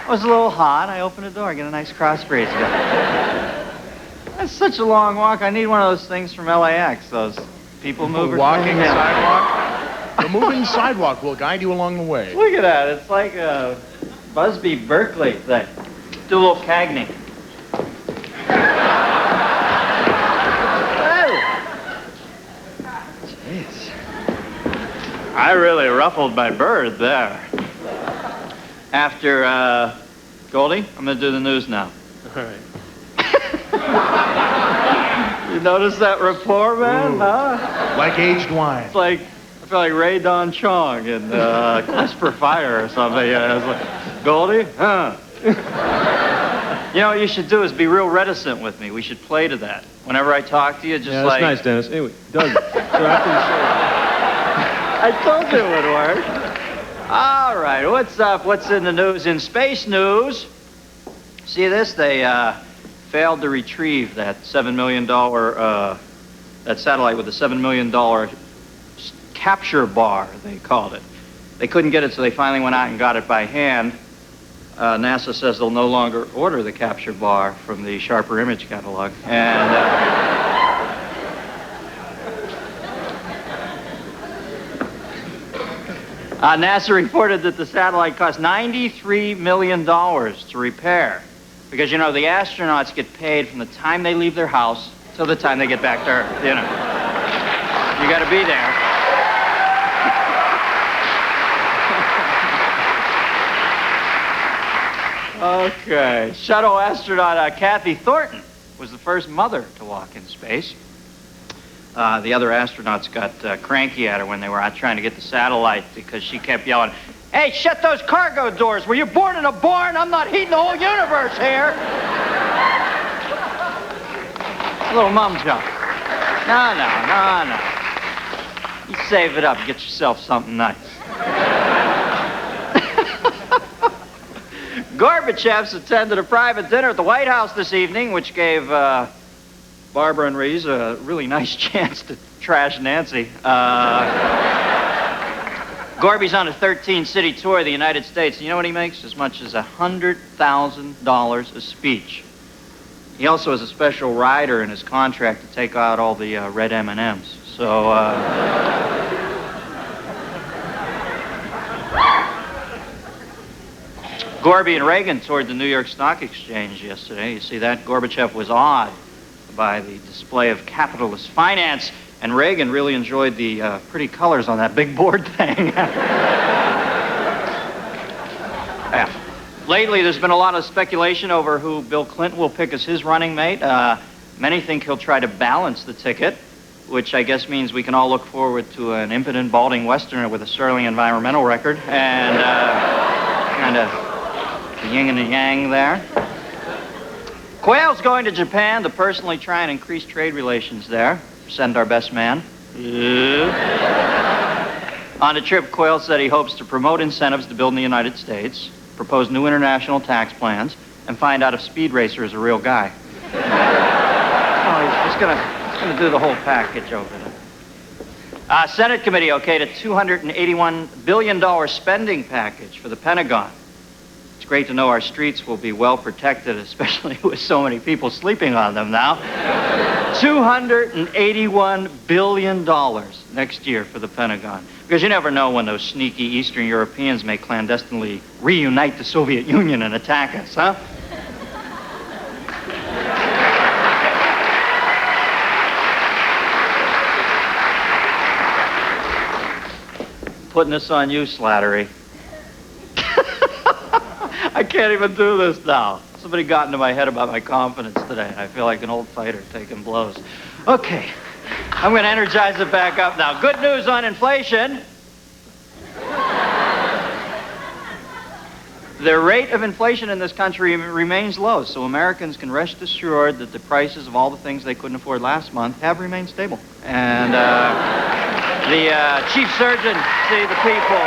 It was a little hot. I opened the door, get a nice cross breeze going. That's such a long walk. I need one of those things from LAX, those people movers. Walking sidewalk? The moving sidewalk will guide you along the way. Look at that. It's like a Busby Berkeley thing. Do a little Cagney. Jeez. I really ruffled my bird there. After, Goldie, I'm going to do the news now. All right. You notice that rapport, man? Ooh. Huh? Like aged wine. It's like, I feel like Ray Don Chong in Quest for Fire or something. Yeah, it's like, Goldie? Huh? You know what you should do is be real reticent with me. We should play to that. Whenever I talk to you, just that's nice, Dennis. Anyway, Doug, so after the show... I told you it would work. All right, what's up? What's in the news? In space news, see this? They failed to retrieve that $7 million, that satellite with the $7 million capture bar, they called it. They couldn't get it, so they finally went out and got it by hand. NASA says they'll no longer order the capture bar from the Sharper Image catalog. And... NASA reported that the satellite cost $93 million to repair. Because, you know, the astronauts get paid from the time they leave their house till the time they get back to Earth, you know. You got to be there. Okay. Shuttle astronaut Kathy Thornton was the first mother to walk in space. The other astronauts got cranky at her when they were out trying to get the satellite because she kept yelling, "Hey, shut those cargo doors. Were you born in a barn? I'm not heating the whole universe here." A little mum joke. No. You save it up. Get yourself something nice. Gorbachev's attended a private dinner at the White House this evening, which gave Barbara and Reese a really nice chance to trash Nancy. Gorby's on a 13-city tour of the United States. You know what he makes? As much as $100,000 a speech. He also has a special rider in his contract to take out all the red M&Ms. So, Gorby and Reagan toured the New York Stock Exchange yesterday. You see that? Gorbachev was awed by the display of capitalist finance, and Reagan really enjoyed the pretty colors on that big board thing. Yeah. Lately, there's been a lot of speculation over who Bill Clinton will pick as his running mate. Many think he'll try to balance the ticket, which I guess means we can all look forward to an impotent, balding Westerner with a sterling environmental record, and kind of the yin and the yang there. Quayle's going to Japan to personally try and increase trade relations there. Send our best man. On the trip, Quayle said he hopes to promote incentives to build in the United States, propose new international tax plans, and find out if Speed Racer is a real guy. Oh, he's gonna do the whole package over there. Senate committee okayed a $281 billion spending package for the Pentagon. It's great to know our streets will be well protected, especially with so many people sleeping on them now. $281 billion next year for the Pentagon. Because you never know when those sneaky Eastern Europeans may clandestinely reunite the Soviet Union and attack us, huh? Putting this on you, Slattery. I can't even do this now. Somebody got into my head about my confidence today, and I feel like an old fighter taking blows. Okay, I'm going to energize it back up now. Good news on inflation. The rate of inflation in this country remains low, so Americans can rest assured that the prices of all the things they couldn't afford last month have remained stable. And the chief surgeon, see, the people.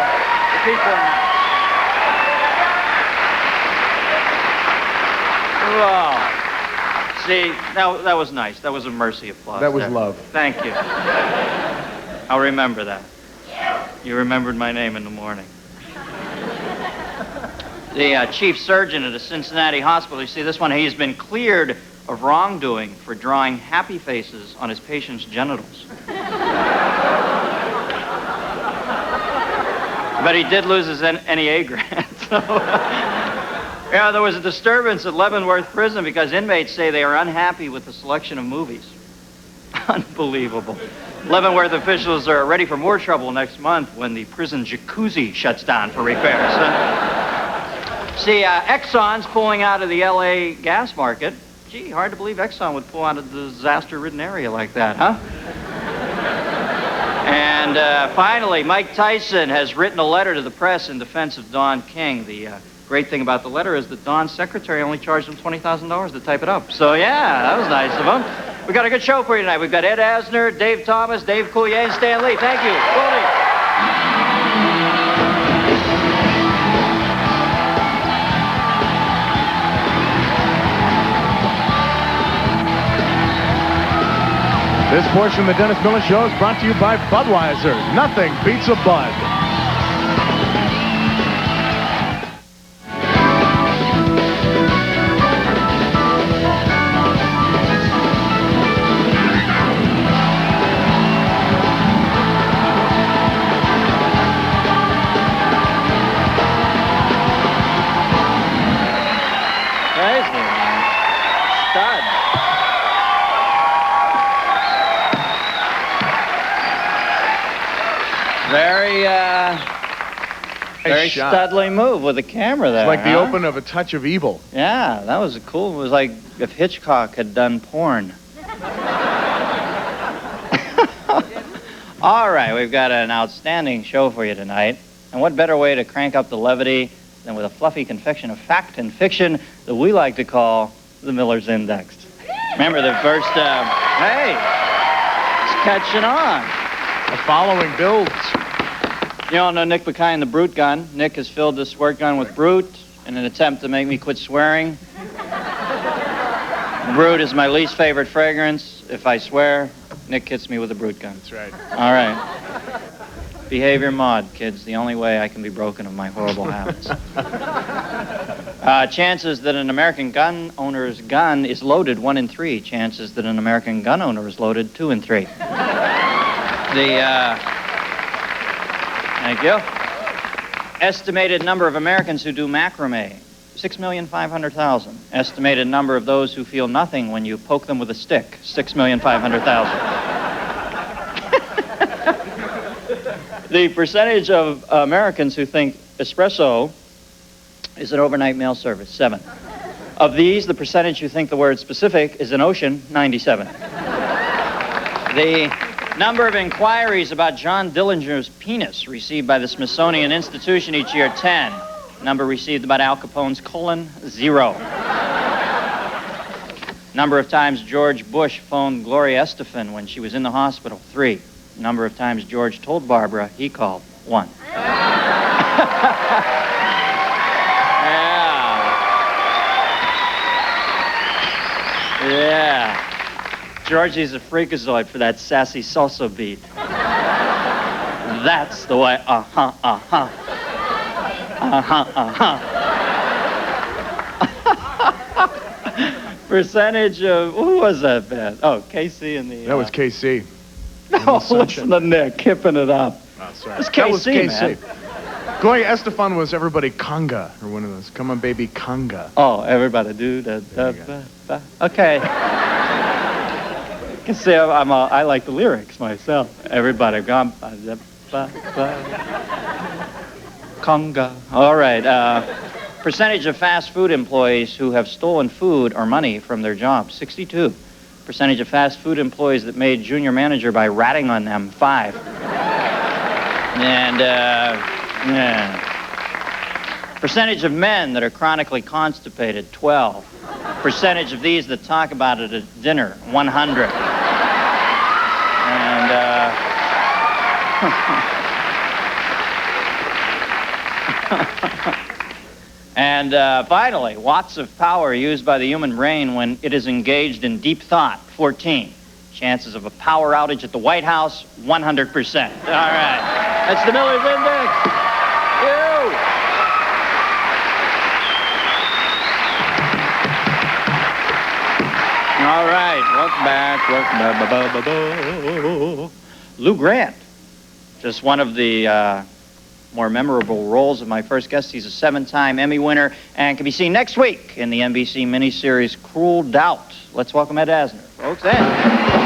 Whoa. See, that was nice. That was a mercy applause. That was there. love. Thank you. I'll remember that. You remembered my name in the morning. The chief surgeon at a Cincinnati hospital, you see this one, he's been cleared of wrongdoing for drawing happy faces on his patient's genitals. But he did lose his NEA grant. So, yeah, there was a disturbance at Leavenworth Prison because inmates say they are unhappy with the selection of movies. Unbelievable. Leavenworth officials are ready for more trouble next month when the prison jacuzzi shuts down for repairs. See, Exxon's pulling out of the L.A. gas market. Gee, hard to believe Exxon would pull out of the disaster-ridden area like that, huh? And finally, Mike Tyson has written a letter to the press in defense of Don King. The great thing about the letter is that Don's secretary only charged him $20,000 to type it up. So, yeah, that was nice of him. We got a good show for you tonight. We've got Ed Asner, Dave Thomas, Dave Coulier, and Stan Lee. Thank you. Goldie. This portion of the Dennis Miller Show is brought to you by Budweiser. Nothing beats a Bud. Very studly move with the camera there. It's like the open of A Touch of Evil. Yeah, that was cool. It was like if Hitchcock had done porn. All right, we've got an outstanding show for you tonight. And what better way to crank up the levity than with a fluffy confection of fact and fiction that we like to call the Miller's Index. Remember the first, hey, it's catching on. The following builds. You all know Nick Buckeye and the Brute Gun. Nick has filled this squirt gun with Brute in an attempt to make me quit swearing. Brute is my least favorite fragrance. If I swear, Nick hits me with a Brute Gun. That's right. All right. Behavior mod, kids. The only way I can be broken of my horrible habits. Chances that an American gun owner's gun is loaded, 1 in 3. Chances that an American gun owner is loaded, 2 in 3. Thank you. Estimated number of Americans who do macrame, 6,500,000. Estimated number of those who feel nothing when you poke them with a stick, 6,500,000. The percentage of Americans who think espresso is an overnight mail service, 7. Of these, the percentage who think the word specific is an ocean, 97. The number of inquiries about John Dillinger's penis received by the Smithsonian Institution each year, 10. Number received about Al Capone's colon, 0. Number of times George Bush phoned Gloria Estefan when she was in the hospital, 3. Number of times George told Barbara he called, 1. Yeah. Georgie's a freakazoid for that sassy salsa beat. That's the way, uh-huh, uh-huh. Uh-huh, uh-huh. Percentage of, who was that band? Oh, KC and the... That was KC. Oh, listen to Nick, hipping it up. Oh, sorry. It's KC, that was KC, man. Gloria Estefan was everybody conga, or one of those. Come on, baby, conga. Oh, everybody do that. Okay. You can see I like the lyrics myself. Everybody gone. Conga. All right. Percentage of fast food employees who have stolen food or money from their jobs, 62. Percentage of fast food employees that made junior manager by ratting on them, 5. And, yeah. Percentage of men that are chronically constipated, 12. Percentage of these that talk about it at dinner, 100. And, finally, watts of power used by the human brain when it is engaged in deep thought, 14. Chances of a power outage at the White House, 100%. All right. That's the Miller's Index. right, welcome back. Lou Grant, just one of the more memorable roles of my first guest. He's a 7-time Emmy winner and can be seen next week in the NBC miniseries Cruel Doubt. Let's welcome Ed Asner. Folks, Ed.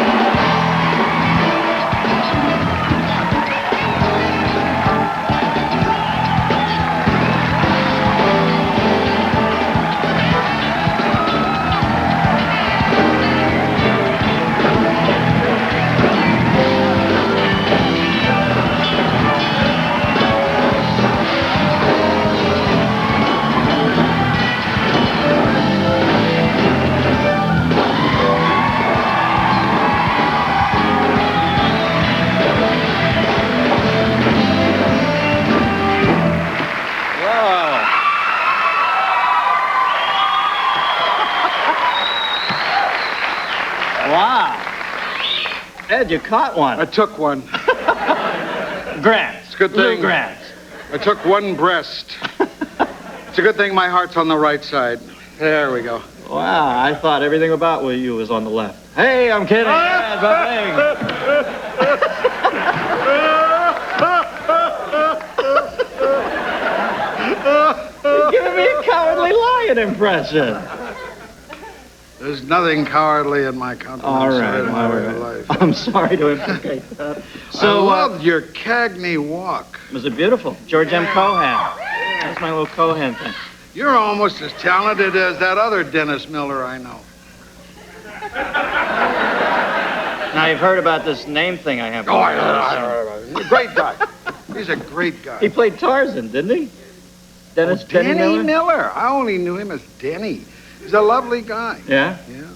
Wow. Ed, you caught one. I took one. Grant. It's a good thing. Lou Grant. I took one breast. It's a good thing my heart's on the right side. There we go. Wow, I thought everything about you was on the left. Hey, I'm kidding. Yeah, You're giving me a Cowardly Lion impression. There's nothing cowardly in my countenance. All right, in my way of life. I'm sorry to implicate that. So, I loved your Cagney walk. Was it beautiful? George M. Cohan. That's my little Cohan thing. You're almost as talented as that other Dennis Miller I know. Now, you've heard about this name thing I have. Oh, I know. Great guy. He's a great guy. He played Tarzan, didn't he? Dennis Denny Miller. I only knew him as Denny. He's a lovely guy. Yeah? Yeah.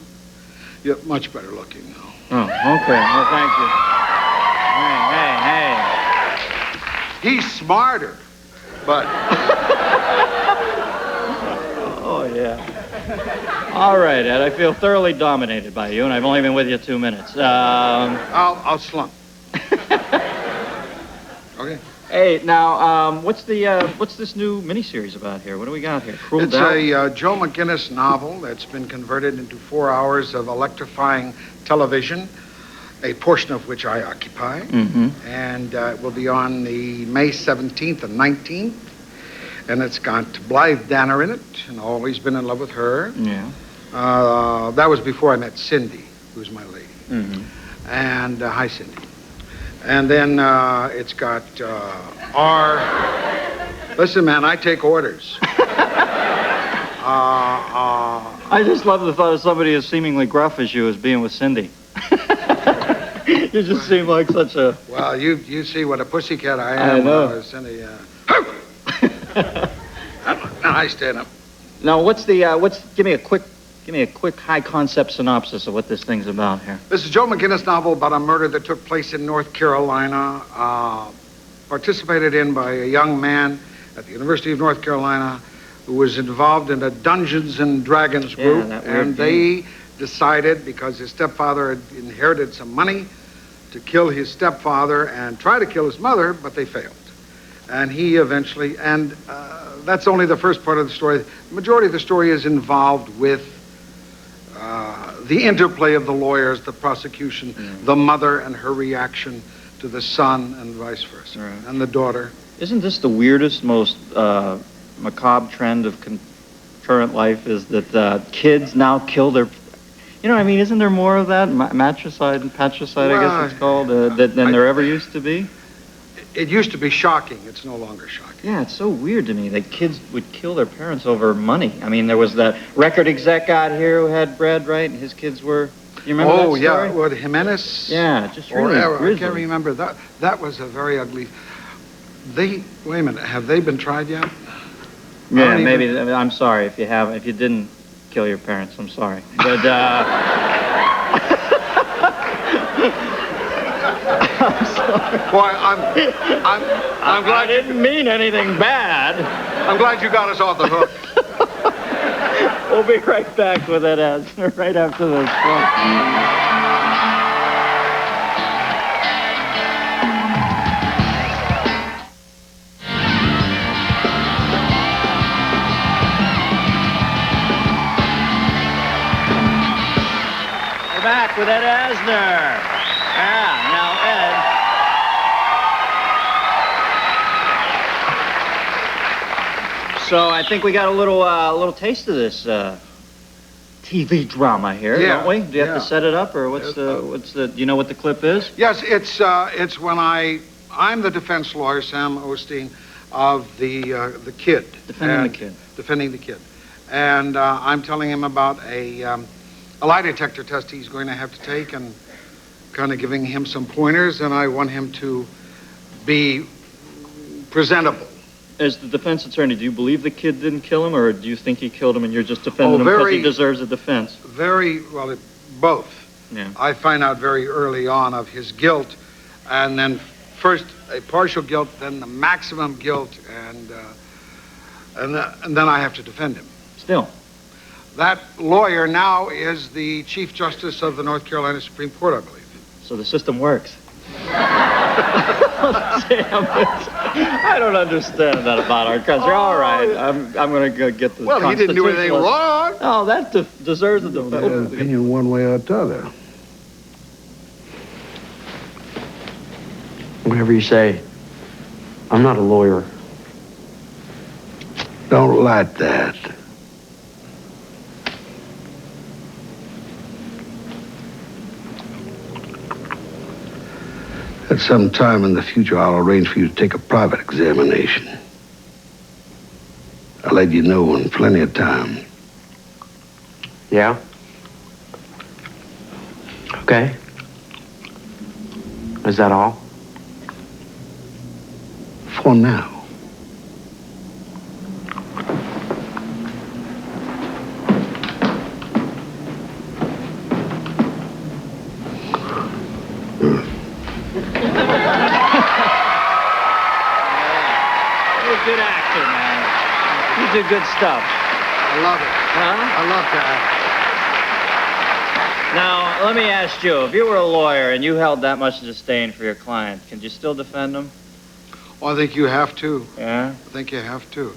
You're much better looking now. Oh, okay. Well, thank you. Hey. He's smarter, but... Oh, yeah. All right, Ed. I feel thoroughly dominated by you, and I've only been with you 2 minutes. I'll slump. Okay. Hey, now, what's this new miniseries about here? What do we got here? Cruel It's Doubt? a Joe McGinnis novel that's been converted into 4 hours of electrifying television, a portion of which I occupy. Mm-hmm. And it will be on the May 17th and 19th. And it's got Blythe Danner in it, and always been in love with her. Yeah. That was before I met Cindy, who's my lady. Mm-hmm. And hi, Cindy. And then it's got R. Listen, man, I take orders. I just love the thought of somebody as seemingly gruff as you as being with Cindy. You just seem like such a... Well, you see what a pussycat I am. I know. When I was Cindy. I stand up. Now, give me a quick high concept synopsis of what this thing's about here. This is Joe McGinnis' novel about a murder that took place in North Carolina, participated in by a young man at the University of North Carolina who was involved in a Dungeons and Dragons group, and they decided, because his stepfather had inherited some money, to kill his stepfather and try to kill his mother, but they failed. And he eventually, and that's only the first part of the story. The majority of the story is involved with the interplay of the lawyers, the prosecution, the mother and her reaction to the son, and vice versa, and the daughter. Isn't this the weirdest, most macabre trend of current life, is that kids now kill their... You know what I mean? Isn't there more of that? Matricide and patricide, I guess it's called, than there ever used to be? It used to be shocking. It's no longer shocking. Yeah, it's so weird to me that kids would kill their parents over money. I mean, there was that record exec out here who had bread, right? And his kids were... You remember that story? Oh, yeah. What, Jimenez? Yeah, just really I can't remember. That was a very ugly... Wait a minute. Have they been tried yet? Yeah, maybe. I'm sorry if you haven't. If you didn't kill your parents, I'm sorry. But, I'm sorry. Boy, I'm glad I didn't mean anything bad. I'm glad you got us off the hook. We'll be right back with Ed Asner right after this. We're back with Ed Asner. Yeah, now Ed. So I think we got a little taste of this TV drama here, don't we? Do you have to set it up, or what's the? Do you know what the clip is? Yes, it's when I'm the defense lawyer, Sam Osteen, of the kid. Defending the kid. And I'm telling him about a lie detector test he's going to have to take, and kind of giving him some pointers, and I want him to be presentable. As the defense attorney, do you believe the kid didn't kill him, or do you think he killed him and you're just defending him because he deserves a defense? Both. Yeah. I find out very early on of his guilt, and then first a partial guilt, then the maximum guilt, and then I have to defend him. Still. That lawyer now is the Chief Justice of the North Carolina Supreme Court, I believe. So the system works. Damn it. I don't understand that about our country. All right, I'm going to go get the Well, he didn't do anything wrong. Oh, that deserves a defense. An opinion one way or the other. Whatever you say. I'm not a lawyer. Don't like that. At some time in the future, I'll arrange for you to take a private examination. I'll let you know in plenty of time. Yeah? Okay. Is that all? For now. Good actor, man. You do good stuff. I love it. Huh? I love to act. Now, let me ask you, if you were a lawyer and you held that much disdain for your client, could you still defend him? Well, I think you have to. Yeah? I think you have to.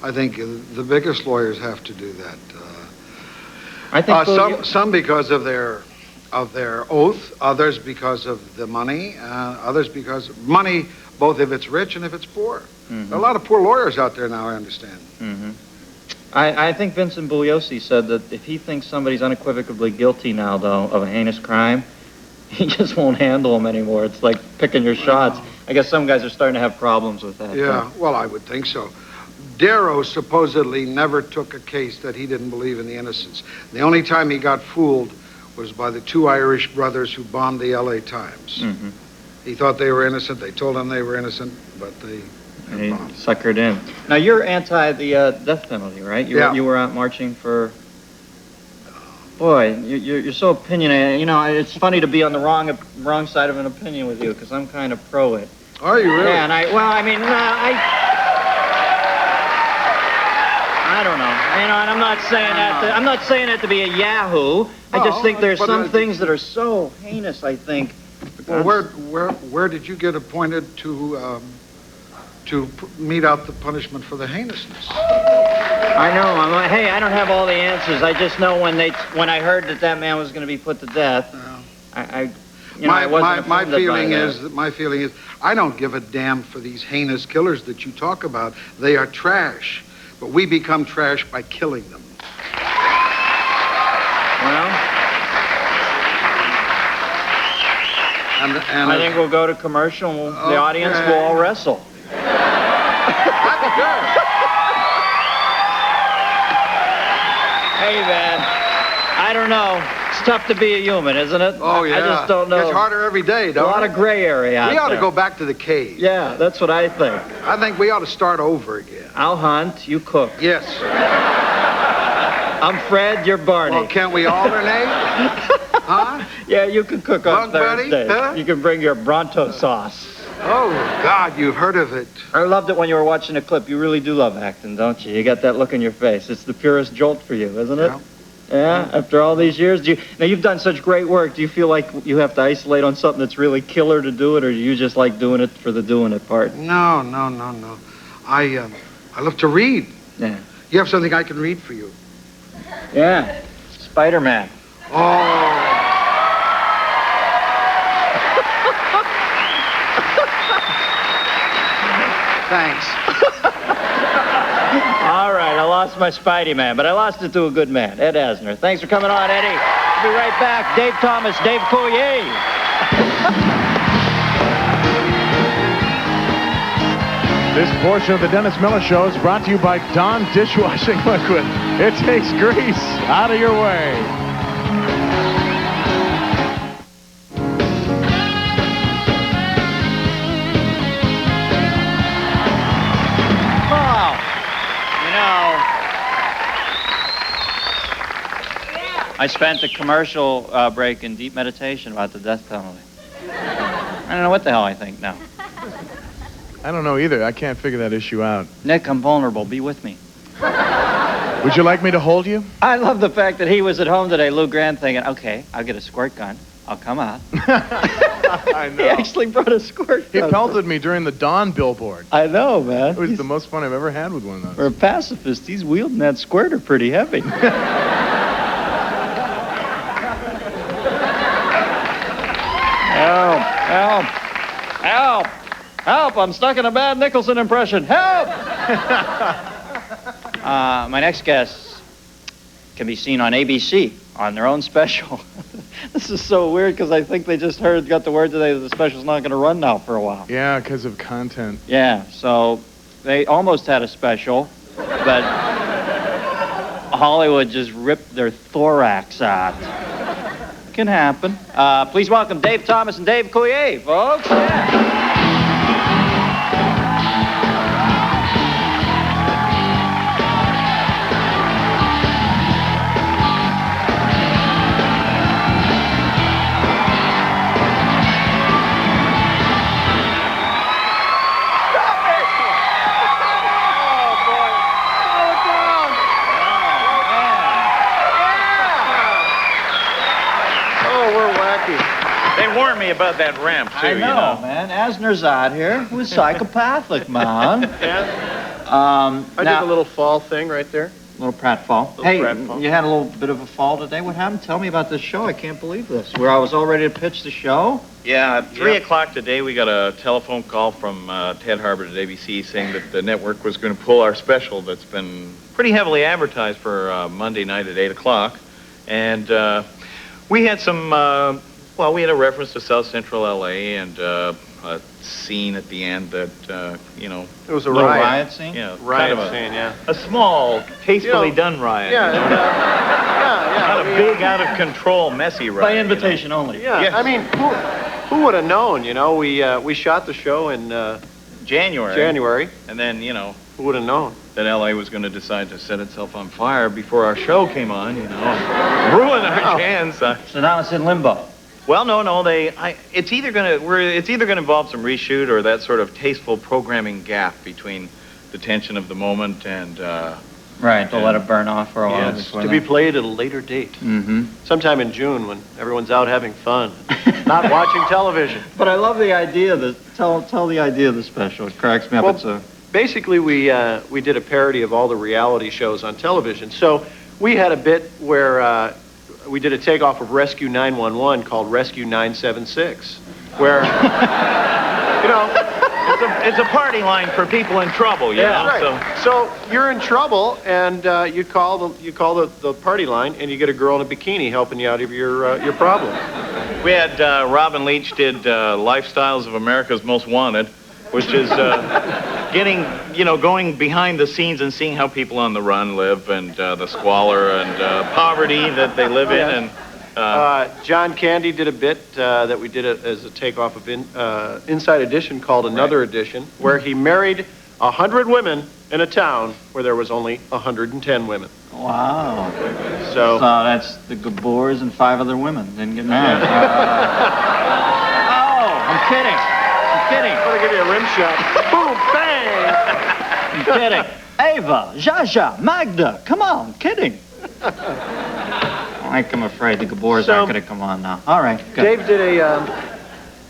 I think the biggest lawyers have to do that. I think some because of their oath, others because of the money, others because money, both if it's rich and if it's poor. Mm-hmm. There are a lot of poor lawyers out there now, I understand. Mm-hmm. I think Vincent Bugliosi said that if he thinks somebody's unequivocally guilty now, though, of a heinous crime, he just won't handle them anymore. It's like picking your shots. I guess some guys are starting to have problems with that. Yeah, well, I would think so. Darrow supposedly never took a case that he didn't believe in the innocence. The only time he got fooled was by the two Irish brothers who bombed the L.A. Times. Mm-hmm. He thought they were innocent. They told him they were innocent, but they He bombed. suckered in. Now, you're anti the death penalty, right? You were out marching for... Boy, you're so opinionated. You know, it's funny to be on the wrong side of an opinion with you, because I'm kind of pro it. Are you really? Yeah, and I don't know. You know, and I'm not saying that to be a yahoo. I just think there's some things that are so heinous, I think. Well, where did you get appointed to mete out the punishment for the heinousness? I know. Hey, I don't have all the answers. I just know when I heard that man was going to be put to death, I wasn't my feeling by is I don't give a damn for these heinous killers that you talk about. They are trash, but we become trash by killing them. Well, and I think we'll go to commercial, and the audience will all wrestle. Hey, man, I don't know. It's tough to be a human, isn't it? Oh, yeah. I just don't know. It's harder every day, don't it? A lot of gray area out there. We ought to go back to the cave. Yeah, that's what I think. I think we ought to start over again. I'll hunt, you cook. Yes. I'm Fred, you're Barney. Well, can't we alternate? Huh? Yeah, you can cook on Bug buddy? Thursday. Huh? You can bring your Bronto sauce. Oh, God, you've heard of it. I loved it when you were watching the clip. You really do love acting, don't you? You got that look in your face. It's the purest jolt for you, isn't it? Yeah. Yeah, after all these years? Now, you've done such great work. Do you feel like you have to isolate on something that's really killer to do it, or do you just like doing it for the doing it part? No. I love to read. Yeah. You have something I can read for you? Yeah. Spider-Man. Oh, Thanks. All right, I lost my Spidey man, but I lost it to a good man, Ed Asner. Thanks for coming on, Eddie. We'll be right back. Dave Thomas, Dave Coulier. This portion of the Dennis Miller Show is brought to you by Dawn Dishwashing Liquid. It takes grease out of your way. Wow. You know, I spent the commercial break in deep meditation about the death penalty. I don't know what the hell I think now. I don't know either. I can't figure that issue out. Nick, I'm vulnerable. Be with me. Would you like me to hold you? I love the fact that he was at home today, Lou Grant, thinking, okay, I'll get a squirt gun. I'll come out. I know. He actually brought a squirt He gun. pelted me during the Dawn billboard. I know, man. It was the most fun I've ever had with one of those. For a pacifist, he's wielding that squirter pretty heavy. Help! Help! Help! Help! I'm stuck in a bad Nicholson impression. Help! My next guest can be seen on ABC on their own special. This is so weird because I think they just got the word today that the special's not going to run now for a while. Yeah, because of content. Yeah, so they almost had a special, but Hollywood just ripped their thorax out. Can happen. Please welcome Dave Thomas and Dave Coulier, folks. Yeah. Warn me about that ramp, too, I know, man. Asner's out here. Who's psychopathic, man. Yeah. I did now, a little fall thing right there. little pratfall. Hey, you had a little bit of a fall today. What happened? Tell me about this show. I can't believe this. Where I was all ready to pitch the show. Yeah, at 3 o'clock today, we got a telephone call from Ted Harbert at ABC saying that the network was going to pull our special that's been pretty heavily advertised for Monday night at 8 o'clock. And we had some... well, we had a reference to South Central L.A. and a scene at the end that, you know... It was a little riot. riot scene? Yeah, Riot kind of scene, yeah. a small, tastefully done riot. Yeah, you know? yeah. Not a big, out-of-control, messy riot. By invitation only. Yeah, Yes. I mean, who would have known, you know? We shot the show in January. And then, you know... Who would have known? That L.A. was going to decide to set itself on fire before our show came on, you know. Ruin our chance. So now it's in limbo. Well, no. It's either going to involve some reshoot or that sort of tasteful programming gap between the tension of the moment and. Right. They'll let it burn off for a while. Yes, to be played at a later date. Mm-hmm. Sometime in June when everyone's out having fun, not watching television. But I love the idea that tell the idea of the special. It cracks me up. Well, It's a basically we did a parody of all the reality shows on television. So we had a bit where we did a takeoff of Rescue 911 called Rescue 976, where you know it's a party line for people in trouble, you know. Right. So you're in trouble, and you call the party line, and you get a girl in a bikini helping you out of your problem. We had Robin Leach did Lifestyles of America's Most Wanted, which is going behind the scenes and seeing how people on the run live and the squalor and poverty that they live in. And John Candy did a bit that we did as a takeoff of Inside Edition called Another Edition, where he married 100 women in a town where there was only 110 women. wow. So that's the Gabors and 5 other women. Didn't get married. I'm kidding. I'm gonna give you a rim shot. Boom, bang. I'm kidding. Ava, Jaja, Magda, come on, kidding. I'm afraid the Gabors aren't going to come on now. All right, good.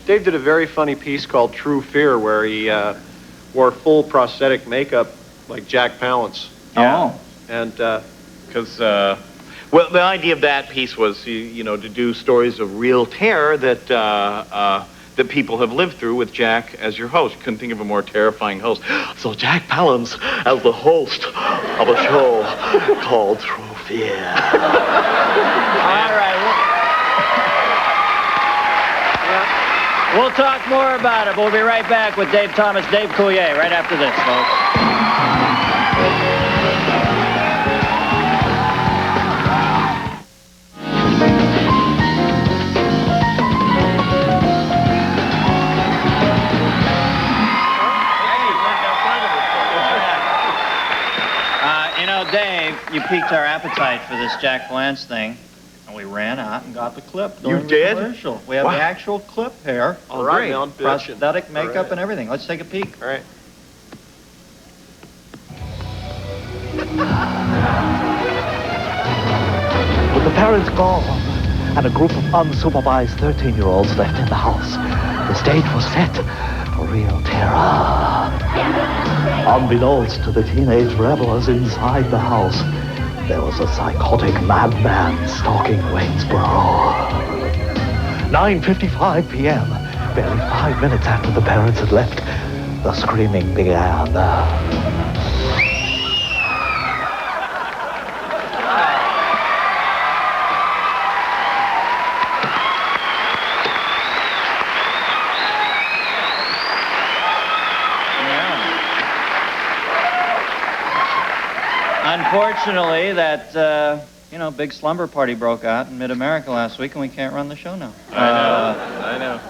Dave did a very funny piece called True Fear, where he wore full prosthetic makeup like Jack Palance. Oh. And because well, the idea of that piece was to do stories of real terror that that people have lived through with Jack as your host. You couldn't think of a more terrifying host. So Jack Palance as the host of a show called True Fear. All right. We'll talk more about it. We'll be right back with Thomas, Dave Coulier, right after this, folks. Dave, you piqued our appetite for this Jack Palance thing, and we ran out and got the clip. You did? Commercial. We have the actual clip here. All right. Prosthetic makeup and everything. Let's take a peek. All right. With the parents gone and a group of unsupervised 13-year-olds left in the house, the stage was set for real terror. Unbeknownst to the teenage rebels inside the house, there was a psychotic madman stalking Waynesboro. 9:55 p.m., barely 5 minutes after the parents had left, the screaming began. Unfortunately, that, big slumber party broke out in mid-America last week, and we can't run the show now. I know.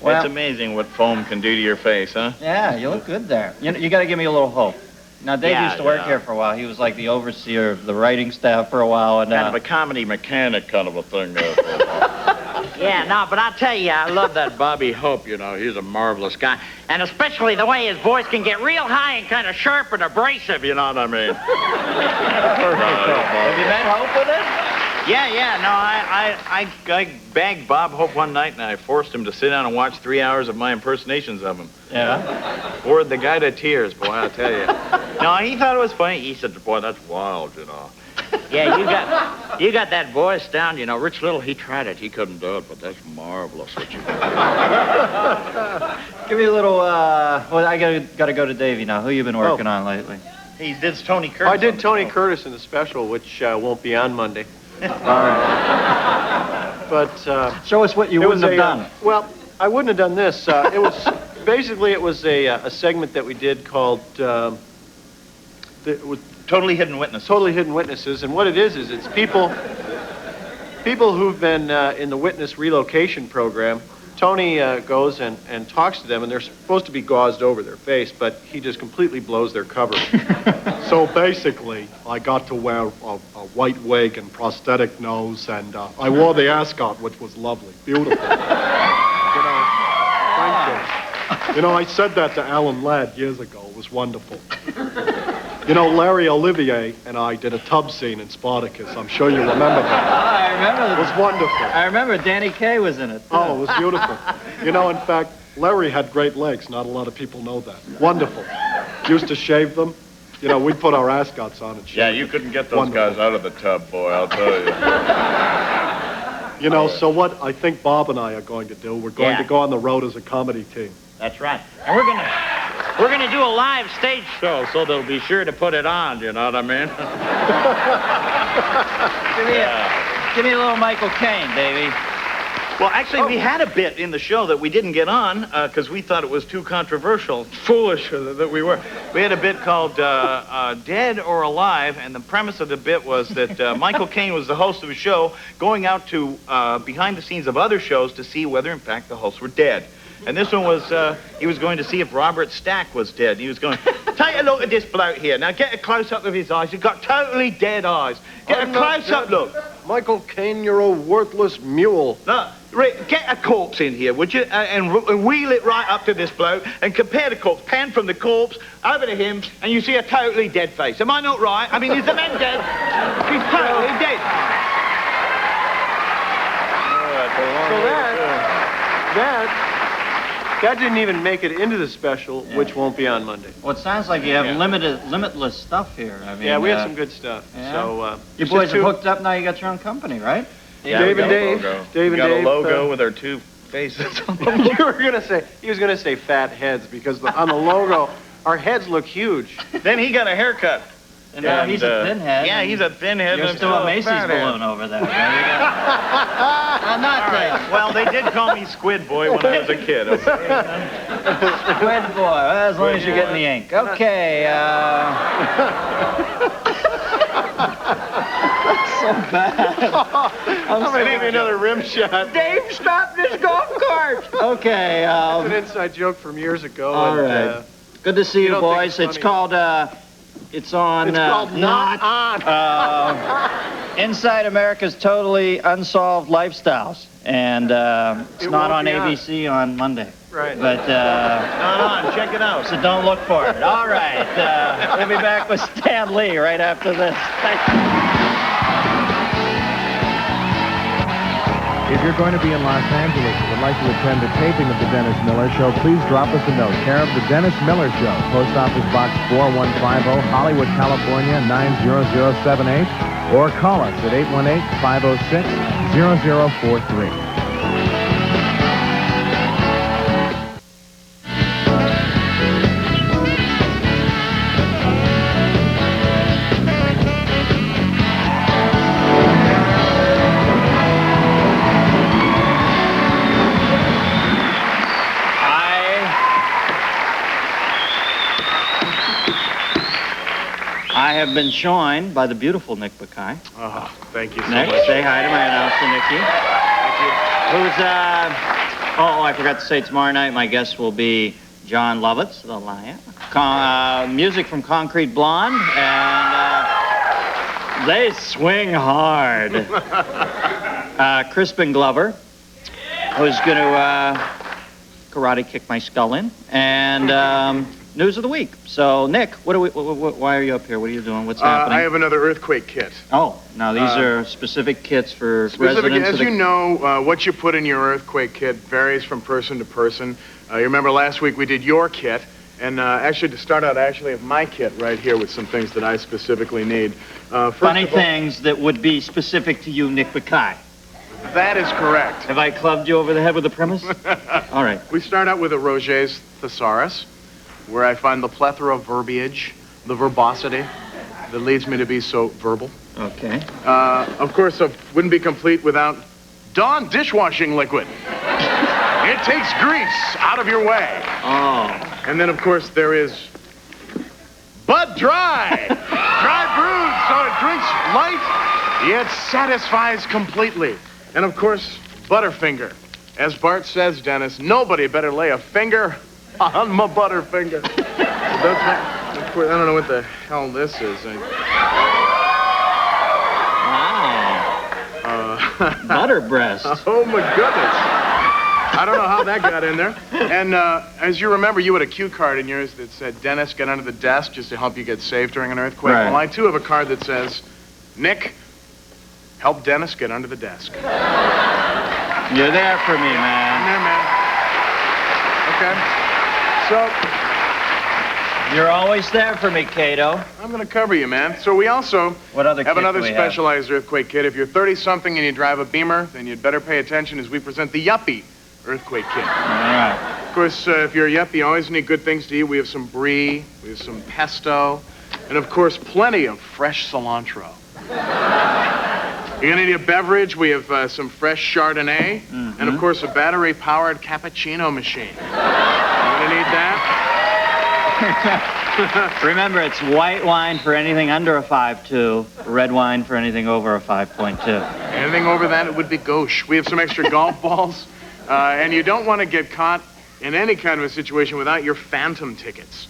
Well, it's amazing what foam can do to your face, huh? Yeah, you look good there. You got to give me a little hope. Now, Dave used to work here for a while. He was like the overseer of the writing staff for a while. And kind of a comedy mechanic kind of a thing there. Yeah, no, but I'll tell you, I love that Bobby Hope, he's a marvelous guy. And especially the way his voice can get real high and kind of sharp and abrasive, you know what I mean? Have you met Hope with it? Yeah, no, I bagged Bob Hope one night and I forced him to sit down and watch 3 hours of my impersonations of him. Yeah? Bored the guy to tears, boy, I'll tell you. No, he thought it was funny. He said, boy, that's wild, Yeah, you got that voice down, Rich Little, he tried it. He couldn't do it, but that's marvelous what you did. Give me a little, I got to go to Davey now. Who you been working on lately? He did Tony Curtis. I did Tony Curtis in the special, which won't be on Monday. All right. But show us what you wouldn't have done. Well, I wouldn't have done this. It was basically a segment that we did called Totally Hidden Witnesses. Totally Hidden Witnesses, and what it is it's people who've been in the witness relocation program. Tony goes and talks to them, and they're supposed to be gauzed over their face, but he just completely blows their cover. So basically, I got to wear a white wig and prosthetic nose, and I wore the ascot, which was lovely, beautiful. Thank you. I said that to Alan Ladd years ago. It was wonderful. Larry Olivier and I did a tub scene in Spartacus. I'm sure you remember that. I remember. It was wonderful. I remember Danny Kaye was in it. Oh, it was beautiful. In fact, Larry had great legs. Not a lot of people know that. Wonderful. Used to shave them. We'd put our ascots on and shave them. You couldn't get those guys out of the tub, boy, I'll tell you. So what I think Bob and I are going to do, we're going to go on the road as a comedy team. That's right. And we're gonna do a live stage show, so they'll be sure to put it on, you know what I mean? Give me a little Michael Caine, Davey. Well, actually, we had a bit in the show that we didn't get on because we thought it was too controversial, foolish that we were. We had a bit called Dead or Alive, and the premise of the bit was that Michael Caine was the host of a show going out to behind the scenes of other shows to see whether, in fact, the hosts were dead. And this one was, he was going to see if Robert Stack was dead. He was going, take a look at this bloke here. Now get a close-up of his eyes. He's got totally dead eyes. Get a close-up look. Michael Caine, you're a worthless mule. No, Rick, get a corpse in here, would you? And wheel it right up to this bloke and compare the corpse. Pan from the corpse over to him, and you see a totally dead face. Am I not right? I mean, is the man dead? He's totally dead. So that didn't even make it into the special, which won't be on Monday. Well, it sounds like you have limitless stuff here. I mean, we had some good stuff. Yeah. So you boys are hooked up now. You got your own company, right? Yeah, Dave and Dave. We got a logo with our two faces. You were gonna say he was gonna say fat heads because on the logo our heads look huge. Then he got a haircut. And now he's a thin head. Yeah, he's a thin head. You're and still a Macy's fat head. balloon over there. I'm not saying. Well, they did call me Squid Boy when I was a kid. Okay? Squid boy. Well, as long as you're getting the ink. Okay. That's so bad. I'm gonna give you another rim shot. Dave, stop this golf cart. Okay. It's an inside joke from years ago. All right. Good to see you, don't think boys. it's It's called. It's on. It's called Not On. Inside America's Totally Unsolved Lifestyles, and it's It not won't on be on. ABC on Monday. Right. But Not on. Check it out. so don't look for it. All right. We'll be back with Stan Lee right after this. Thank you. If you're going to be in Los Angeles and would like to attend the taping of The Dennis Miller Show, please drop us a note. Care of The Dennis Miller Show, Post Office Box 4150, Hollywood, California, 90078, or call us at 818-506-0043. I have been joined by the beautiful Nick Bakay. Oh, thank you so Nick, much. say hi to my announcer, Nikki. Who's, I forgot to say tomorrow night my guest will be John Lovitz, the Lion. Music from Concrete Blonde, and they swing hard. Crispin Glover, who's going to karate kick my skull in, and news of the week. So, Nick, why are you up here? What are you doing? What's happening? I have another earthquake kit. Oh, now these are specific kits for Specific, residents. as you know, what you put in your earthquake kit varies from person to person. You remember last week we did your kit, and actually to start out, I actually have my kit right here with some things that I specifically need. Funny things that would be specific to you, Nick Bakay. That is correct. Have I clubbed you over the head with a premise? All right. We start out with a Roget's Thesaurus, where I find the plethora of verbiage, the verbosity that leads me to be so verbal. Okay. Of course, it wouldn't be complete without Dawn dishwashing liquid. It takes grease out of your way. Oh. And then, of course, there is Bud Dry. Dry brewed, so it drinks light, yet satisfies completely. And, of course, Butterfinger. As Bart says, Dennis, nobody better lay a finger on my Butterfinger. I don't know what the hell this is. Wow. Butter breast. Oh, my goodness. I don't know how that got in there. And as you remember, you had a cue card in yours that said, Dennis, get under the desk just to help you get safe during an earthquake. Right. Well, I, too, have a card that says, Nick, help Dennis get under the desk. You're there for me, man. I'm there, man. Okay. So, you're always there for me, Cato. I'm going to cover you, man. So we also What other have kit another do we specialized earthquake kit. If you're 30-something and you drive a Beamer, then you'd better pay attention as we present the Yuppie earthquake kit. All right. Of course, if you're a Yuppie, you always need good things to eat. We have some brie, we have some pesto, and of course, plenty of fresh cilantro. You're going to need a beverage. We have some fresh Chardonnay, and of course, a battery-powered cappuccino machine. You're going to need that. Remember, it's white wine for anything under a 5.2, red wine for anything over a 5.2. Anything over that, it would be gauche. We have some extra golf balls, and you don't want to get caught in any kind of a situation without your phantom tickets.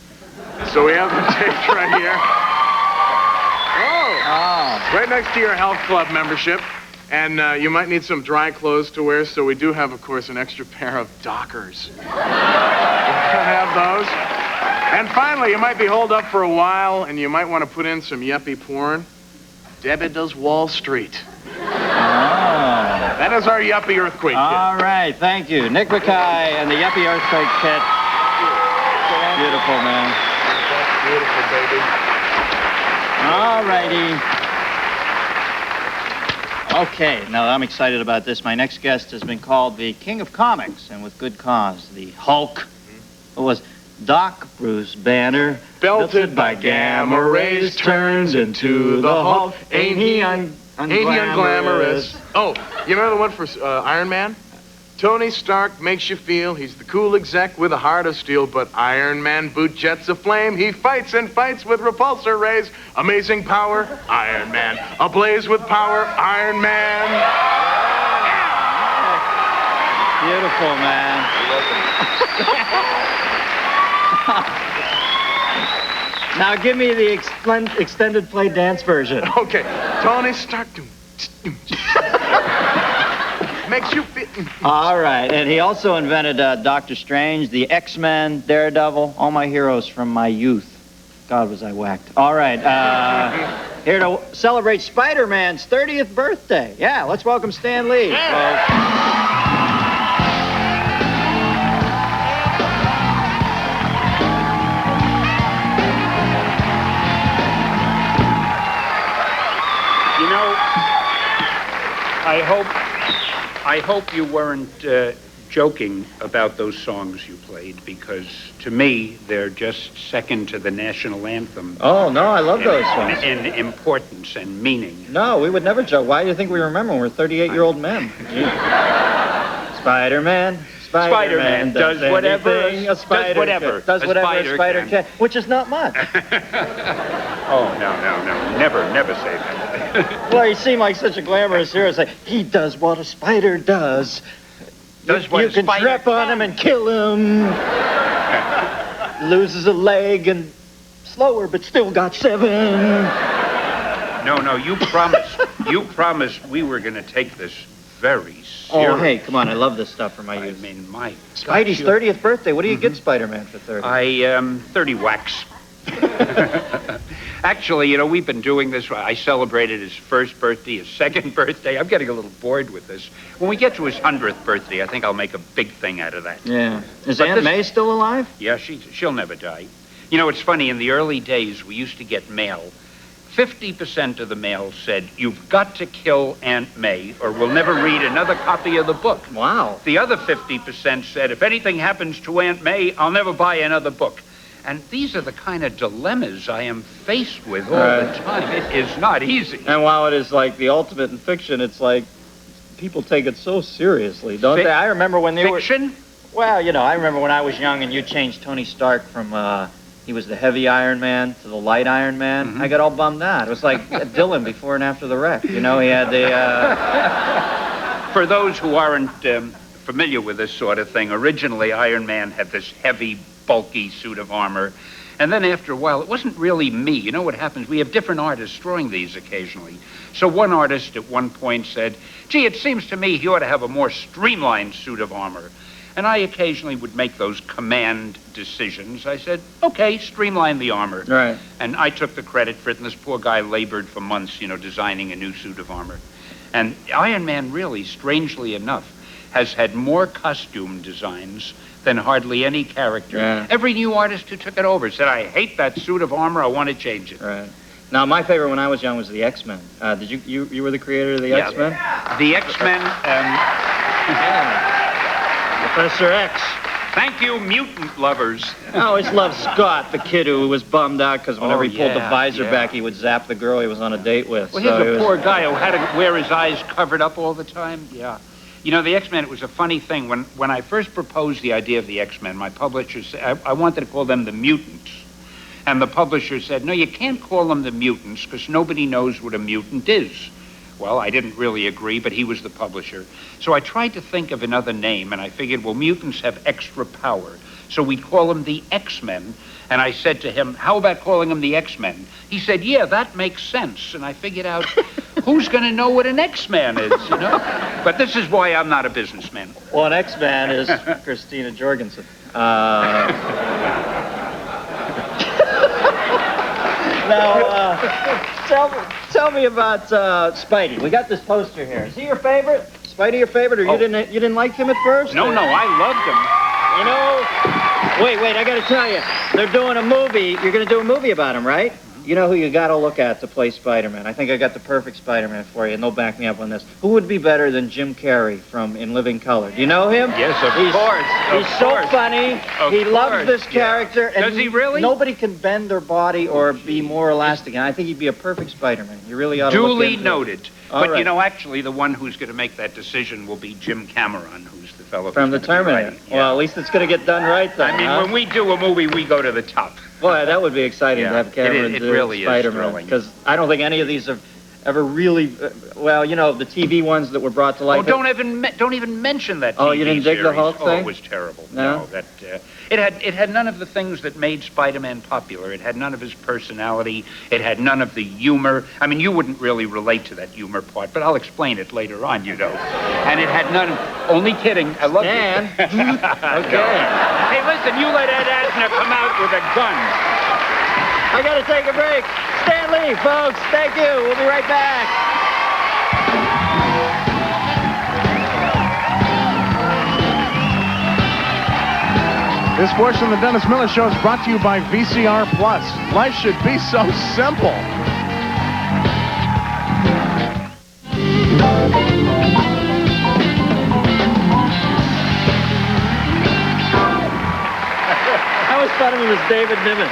So we have them taped right here. Oh, right next to your health club membership. And you might need some dry clothes to wear, so we do have, of course, an extra pair of Dockers. We'll have those. And finally, you might be holed up for a while, and you might want to put in some yuppie porn. Debbie Does Wall Street. That is our Yuppie Earthquake Kit. All right, thank you. Nick Bakay and the Yuppie Earthquake Kit. Beautiful, man. Beautiful, baby. All righty. Okay, now I'm excited about this. My next guest has been called the King of Comics, and with good cause. The Hulk. It was Doc Bruce Banner, belted by gamma rays, turns into the Hulk. Ain't he unglamorous? Oh, you remember the one for Iron Man? Tony Stark makes you feel he's the cool exec with a heart of steel, but Iron Man boot jets aflame. He fights and fights with repulsor rays. Amazing power, Iron Man. Ablaze with power, Iron Man. Beautiful, man. Now give me the extended play dance version. Okay, Tony Stark makes you feel. All right, and he also invented Doctor Strange, the X-Men, Daredevil, all my heroes from my youth. God, was I whacked. All right, here to celebrate Spider-Man's 30th birthday. Yeah, let's welcome Stan Lee. You know, I hope you weren't joking about those songs you played, because to me, they're just second to the national anthem. Oh, no, I love those songs. In importance and meaning. No, we would never joke. Why do you think we remember when we're 38-year-old men? Spider-Man. Spider-Man does whatever a spider does whatever a spider can, which is not much. Oh, no. Never say that. Well, you seem like such a glamorous hero. It's like, he does what a spider does. You can trap on him and kill him. Loses a leg and slower, but still got 7. No, you promised we were going to take this very serious. Oh, hey, come on, I love this stuff for my youth. I mean, my Spidey's 30th birthday. What do you get Spider-Man for 30? 30 wax. Actually, you know, we've been doing this. I celebrated his first birthday, his second birthday. I'm getting a little bored with this. When we get to his 100th birthday, I think I'll make a big thing out of that. Yeah. Is Aunt May still alive? Yeah, she'll never die. You know, it's funny. In the early days, we used to get mail. 50% of the mail said, "You've got to kill Aunt May, or we'll never read another copy of the book." Wow. The other 50% said, "If anything happens to Aunt May, I'll never buy another book." And these are the kind of dilemmas I am faced with all the time. It is not easy. And while it is like the ultimate in fiction, it's like people take it so seriously, don't they? I remember when they Fiction? Well, you know, I remember when I was young and you changed Tony Stark from he was the heavy Iron Man to the light Iron Man. Mm-hmm. I got all bummed out. It was like Dylan before and after the wreck. You know, he had the... For those who aren't familiar with this sort of thing, originally Iron Man had this heavy, bulky suit of armor. And then after a while, it wasn't really me. You know what happens? We have different artists drawing these occasionally. So one artist at one point said, "Gee, it seems to me he ought to have a more streamlined suit of armor." And I occasionally would make those command decisions. I said, "Okay, streamline the armor." Right. And I took the credit for it, and this poor guy labored for months, you know, designing a new suit of armor. And Iron Man really, strangely enough, has had more costume designs than hardly any character. Yeah. Every new artist who took it over said, "I hate that suit of armor, I want to change it." Right. Now, my favorite when I was young was the X-Men. Did you were the creator of the X-Men? The X-Men, Professor X. Thank you, mutant lovers. I always loved Scott, the kid who was bummed out because whenever he pulled the visor back, he would zap the girl he was on a date with. Well, here's a poor guy who had to wear his eyes covered up all the time. Yeah. You know, the X-Men, it was a funny thing. When I first proposed the idea of the X-Men, my publisher said, I wanted to call them the Mutants. And the publisher said, "No, you can't call them the Mutants because nobody knows what a mutant is." Well, I didn't really agree, but he was the publisher. So I tried to think of another name, and I figured, well, mutants have extra power. So we'd call them the X-Men. And I said to him, "How about calling them the X-Men?" He said, "Yeah, that makes sense." And I figured out, who's going to know what an X-Man is, you know? But this is why I'm not a businessman. Well, an X-Man is Christina Jorgensen. Now, tell me about Spidey. We got this poster here. Is he your favorite? Spidey your favorite, or you didn't like him at first? No, I loved him. You know, wait, I got to tell you, they're doing a movie. You're going to do a movie about him, right? You know who you got to look at to play Spider-Man? I think I got the perfect Spider-Man for you, and they'll back me up on this. Who would be better than Jim Carrey from In Living Color? Do you know him? Yes, of course. He's so funny. He loves this character. Yeah. Does he really? Nobody can bend their body or be more elastic, and I think he'd be a perfect Spider-Man. You really ought to look Duly into noted. it. But, All you know, right. actually, the one who's going to make that decision will be Jim Cameron, who's the fellow From the who's gonna be Terminator. writing. Yeah. Well, at least it's going to get done right, then. I mean, when we do a movie, we go to the top. Boy, that would be exciting to have Cameron it do really is Spider-Man. thrilling. Because I don't think any of these have ever really, well, you know, the TV ones that were brought to life. Oh, don't even mention that. Oh, TV you didn't dig the series. Hulk Oh, thing? it was terrible. No? That it had none of the things that made Spider-Man popular. It had none of his personality. It had none of the humor. I mean, you wouldn't really relate to that humor part, but I'll explain it later on. You know. And it had none. Only kidding. I love Dan. you. Okay. Hey, listen. You let Ed Asner come out with a gun. I got to take a break. Stan Lee, folks. Thank you. We'll be right back. This portion of the Dennis Miller Show is brought to you by VCR Plus. Life should be so simple. How was fun it was David Niven.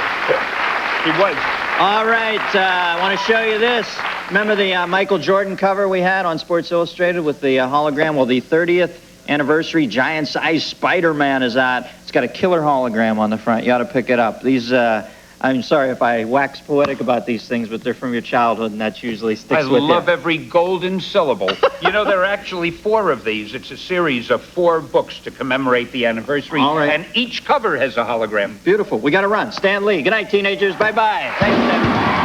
He was. All right, I want to show you this. Remember the Michael Jordan cover we had on Sports Illustrated with the hologram? Well, the 30th anniversary giant-sized Spider-Man is out. It's got a killer hologram on the front. You ought to pick it up. These, I'm sorry if I wax poetic about these things, but they're from your childhood, and that usually sticks with you. I love every golden syllable. You know, there are actually 4 of these. It's a series of 4 books to commemorate the anniversary. All right. And each cover has a hologram. Beautiful. We got to run. Stan Lee. Good night, teenagers. Bye-bye. Thanks, Stan.